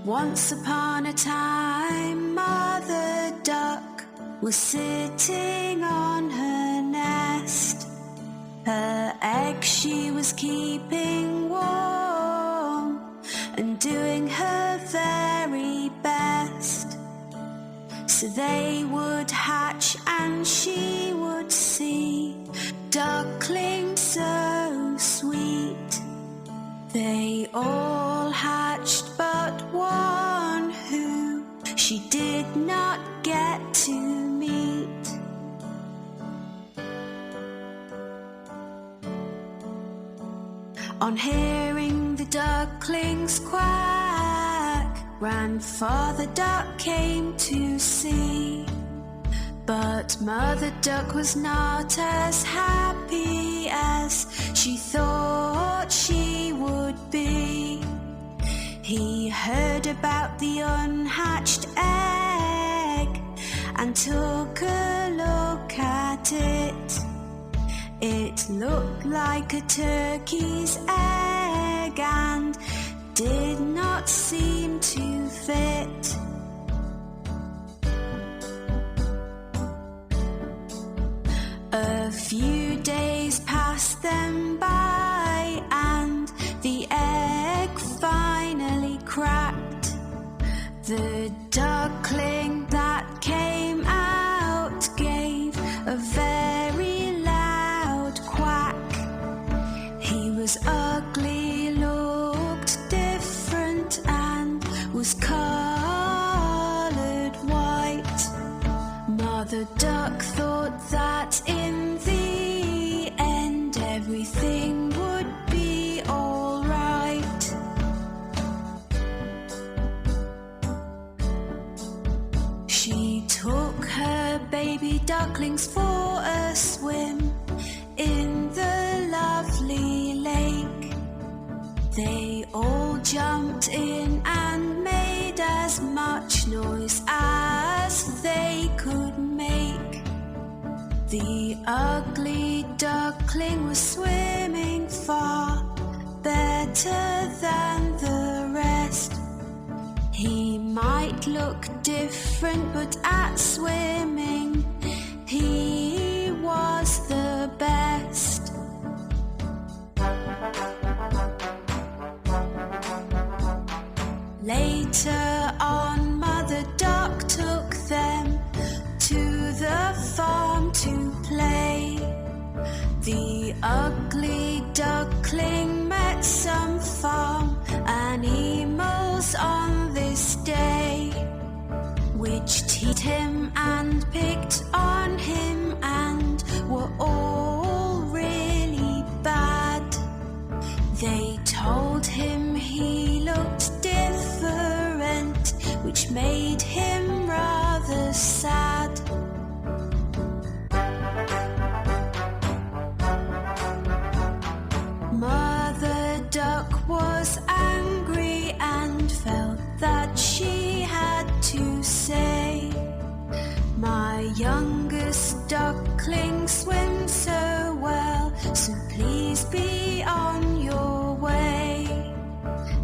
Once upon a time, Mother Duck was sitting on her nest. Her eggs she was keeping warm and doing her very best. So they would hatch and she would see ducklings so sweet. They all hatched but one who she did not get to meet. On hearing the ducklings quack, Grandfather Duck came to see. But Mother Duck was not as happy as she thought she would be. He heard about the unhatched egg and took a look at it. It looked like a turkey's egg and did not seem to fit. A few days passed them by and the egg finally cracked. The duckling that came out gave a very loud quack. He was ugly, looked different and was coloured white. Mother Duck thought that in the end everything would be all right. She took her baby ducklings for a swim in the lovely lake. They all jumped in and made as much noise as they could make. The ugly duckling was swimming far better than the rest. He might look different, but at swimming he was the best. Later on, Mother Duck took them to the farm to play. The ugly duckling met some farm animals on this day, which teased him and picked on him and were all really bad. They told him he looked different, which made him rather sad. Mother Duck was angry and felt that she had to say, "My youngest duckling swims so well, so please be on your way.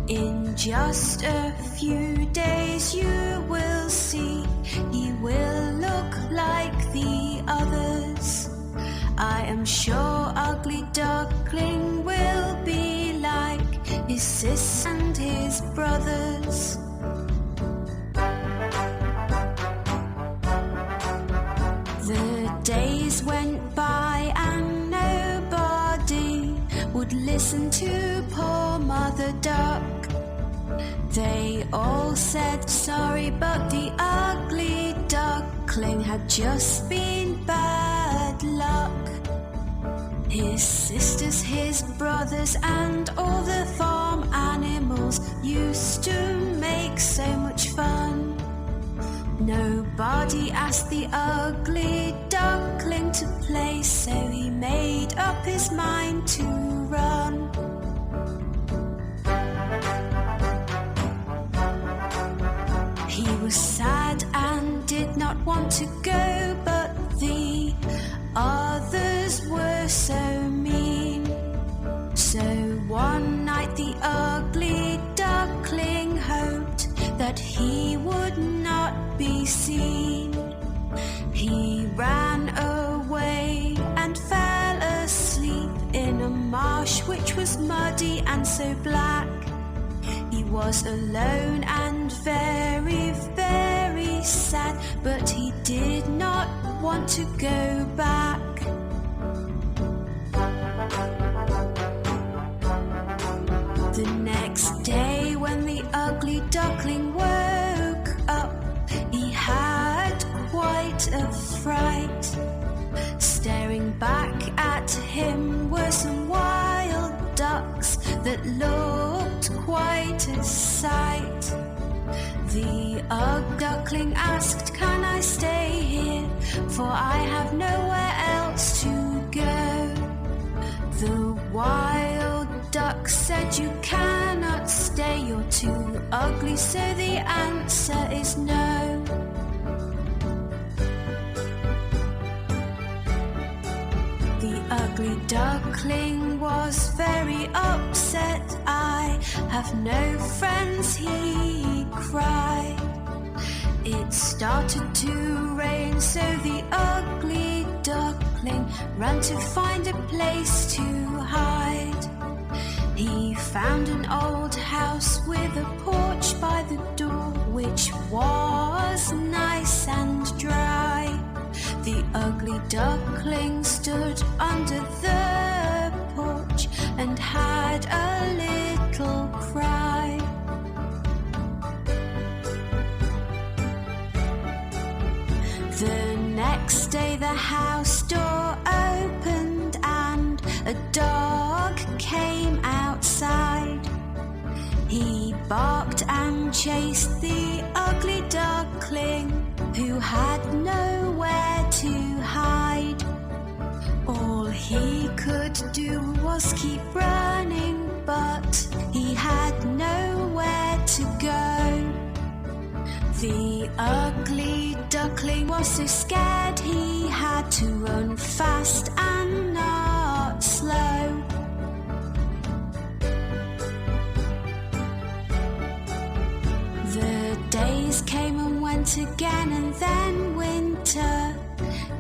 In just a few days you will see he will look like the others. I am sure ugly duckling will be like his sis and his brothers." The days went by and nobody would listen to poor Mother Duck. They all said sorry, but the ugly duckling had just been bad luck. His sisters, his brothers, and all the farm animals used to make so much fun. Nobody asked the ugly duckling to play, so he made up his mind to run. He was sad and did not want to go, but the others were so mean. So one night the ugly duckling hoped that he would not be seen. He ran away and fell asleep in a marsh which was muddy and so black. He was alone and very, very sad, but he did not want to go back. The next day when the ugly duckling woke up, he had quite a fright. Staring back at him were some wild ducks that looked quite a sight. The duckling asked, "Can I stay here? For I have nowhere else to go." The wild duck said, "You cannot stay, you're too ugly, so the answer is no." The ugly duckling was very upset. "I have no friends," he cried. It started to rain, so the ugly duckling ran to find a place to hide. He found an old house with a porch by the door, which was nice and dry. The ugly duckling stood under the porch and had a little cry. The next day the house door opened and a dog came outside. He barked and chased the ugly duckling, who had nowhere to hide. All he could do was keep running, but he had nowhere to go. The ugly duckling was so scared he had to run fast and not slow. The days came and went again, and then winter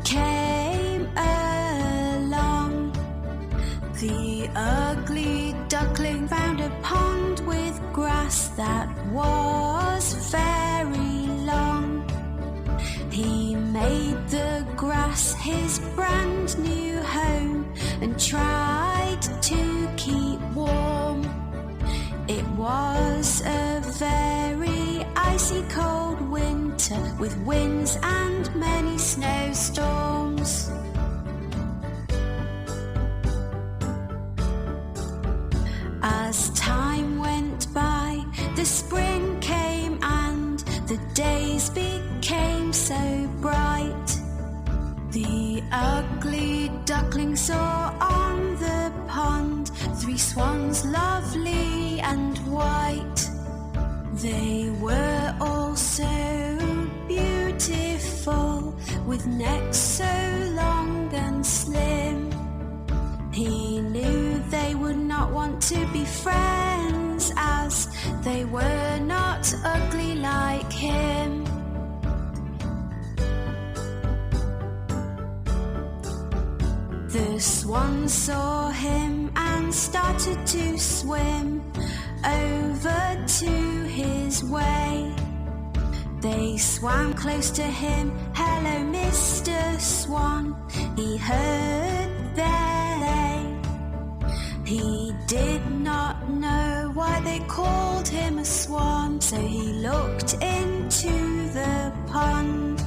came along. The ugly duckling found a pond with grass that was very long. He made the grass his brand new home and tried to keep warm. It was a very icy cold winter with winds and many snowstorms. As time went by, the spring came and the days became so bright. The ugly duckling saw on the pond 3 swans, lovely and white. They were all so beautiful, with necks so long and slim. He knew they would not want to be friends, as they were not ugly like him. The swans saw him and started to swim over to his way. They swam close to him. "Hello, Mr. Swan," he heard their. He did not know why they called him a swan, so he looked into the pond.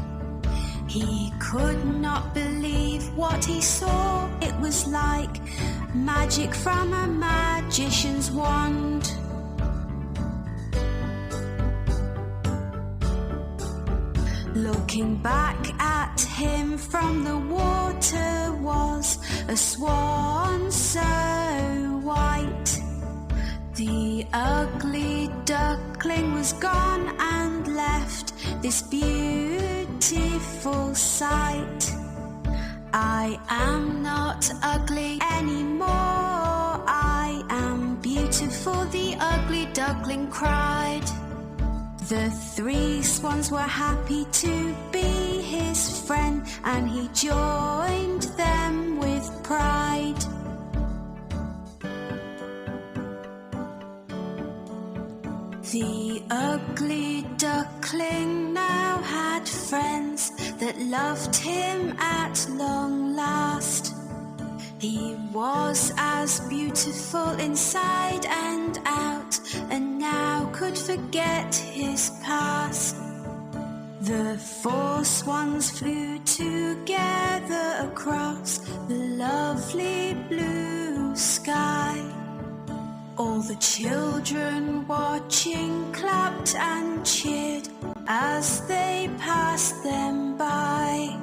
He could not believe what he saw. It was like magic from a magician's wand. Looking back at him from the water was a swan so white. The ugly duckling was gone and left this beautiful sight. "I am not ugly anymore, I am beautiful," the ugly duckling cried. The 3 swans were happy to be his friend, and he joined them with pride. The ugly duckling now had friends that loved him at long last. He was as beautiful inside and out, and now could forget his past. The 4 swans flew together across the lovely blue sky. All the children watching clapped and cheered as they passed them by.